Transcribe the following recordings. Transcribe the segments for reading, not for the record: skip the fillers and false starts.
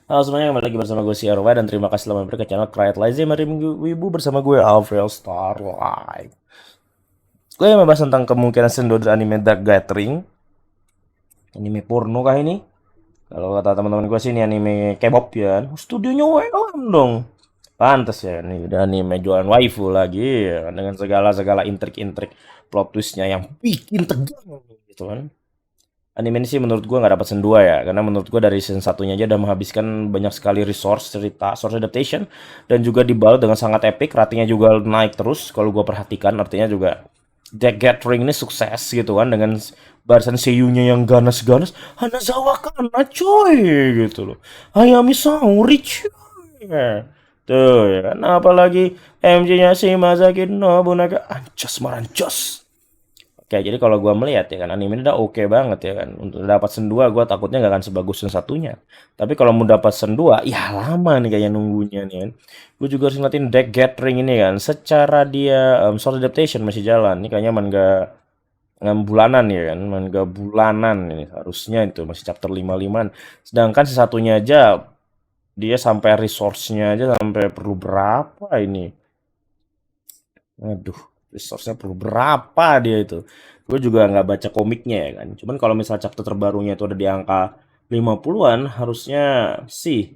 Halo semuanya, kembali lagi bersama gue si Arwa dan terima kasih telah mampir ke channel Cryet Lazy Mari Wibu bersama gue Alfred Starlight. Gue yang membahas tentang kemungkinan sendover anime Dark Gathering. Anime porno kah ini? Kalau kata teman-teman gue sih ini anime K-pop ya. Studionya WLM dong. Pantes ya, ini udah anime jualan waifu lagi ya, dengan segala intrik-intrik plot twistnya yang bikin tegang gitu kan. Anime ini sih menurut gua nggak dapat sen 2 ya, karena menurut gua dari season satunya aja udah menghabiskan banyak sekali resource cerita, source adaptation, dan juga dibalut dengan sangat epic, ratingnya juga naik terus kalau gua perhatikan, artinya juga Deck Gathering ini sukses gitu kan, dengan barisan seiyunya yang ganas-ganas, Hanazawa Kana coy gitu loh, Hayami Saori coy. Tuh ya kan, apalagi MJ-nya si Masaki Nobunaga, anjos marancos. Oke, jadi kalau gua melihat ya kan anime ini udah oke banget ya kan. Untuk dapat sen 2 gua takutnya nggak akan sebagus sen satunya. Tapi kalau mau dapat sen 2, ya lama nih kayaknya nunggunya nih kan. Gue juga harus ngeliatin Deck Gathering ini kan. Secara dia source adaptation masih jalan. Ini kayaknya manga bulanan ya kan. Manga bulanan ini harusnya itu masih chapter 55. Sedangkan sesatunya aja dia sampai resource-nya aja sampai perlu berapa ini? Aduh, resource-nya perlu berapa dia itu. Gue juga nggak baca komiknya ya kan. Cuman kalau misal chapter terbarunya itu ada di angka 50-an, harusnya sih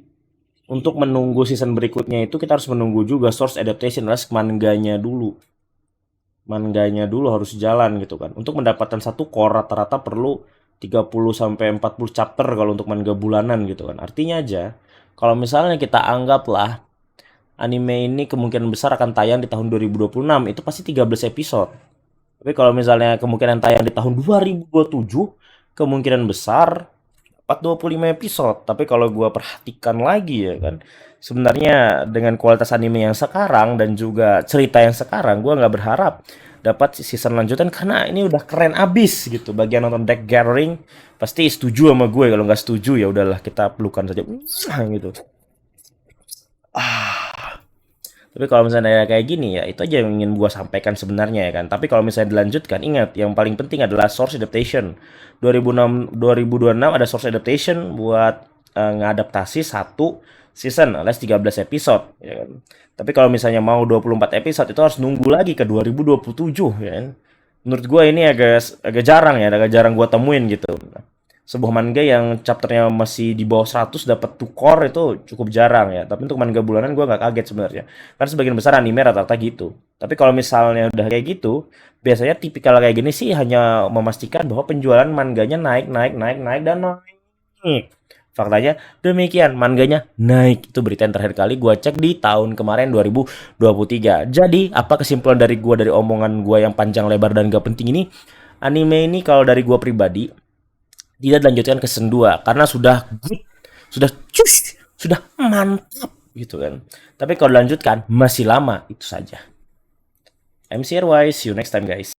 untuk menunggu season berikutnya itu kita harus menunggu juga source adaptation alias manganya dulu. Manganya dulu harus jalan gitu kan. Untuk mendapatkan satu core rata-rata perlu 30 sampai 40 chapter kalau untuk manga bulanan gitu kan. Artinya aja kalau misalnya kita anggaplah anime ini kemungkinan besar akan tayang di tahun 2026, itu pasti 13 episode. Tapi kalau misalnya kemungkinan tayang di tahun 2027, kemungkinan besar dapat 25 episode. Tapi kalau gua perhatikan lagi ya kan, sebenarnya dengan kualitas anime yang sekarang dan juga cerita yang sekarang, gua nggak berharap dapat season lanjutan karena ini udah keren abis gitu. Bagian nonton Deck Gathering pasti setuju sama gue. Kalau nggak setuju ya udahlah kita pelukan saja gitu. Tapi kalau misalnya kayak gini ya, itu aja yang ingin gua sampaikan sebenarnya ya kan. Tapi kalau misalnya dilanjutkan, ingat yang paling penting adalah source adaptation. 2006 2026 ada source adaptation buat ngadaptasi satu season alias 13 episode ya kan. Tapi kalau misalnya mau 24 episode itu harus nunggu lagi ke 2027 ya kan. Menurut gua ini agak agak jarang ya, agak jarang gua temuin gitu. Sebuah manga yang chapternya masih di bawah 100 dapat 2 core itu cukup jarang ya. Tapi untuk manga bulanan gue nggak kaget sebenarnya. Karena sebagian besar anime rata-rata gitu. Tapi kalau misalnya udah kayak gitu, biasanya tipikal kayak gini sih hanya memastikan bahwa penjualan manganya naik dan naik. Faktanya demikian, manganya naik. Itu berita yang terakhir kali gue cek di tahun kemarin 2023. Jadi, apa kesimpulan dari gue dari omongan gue yang panjang lebar dan gak penting ini? Anime ini kalau dari gue pribadi tidak dilanjutkan ke season 2 karena sudah good, sudah cus, sudah mantap gitu kan. Tapi kalau dilanjutkan masih lama itu saja. I'm CRY, see you next time guys.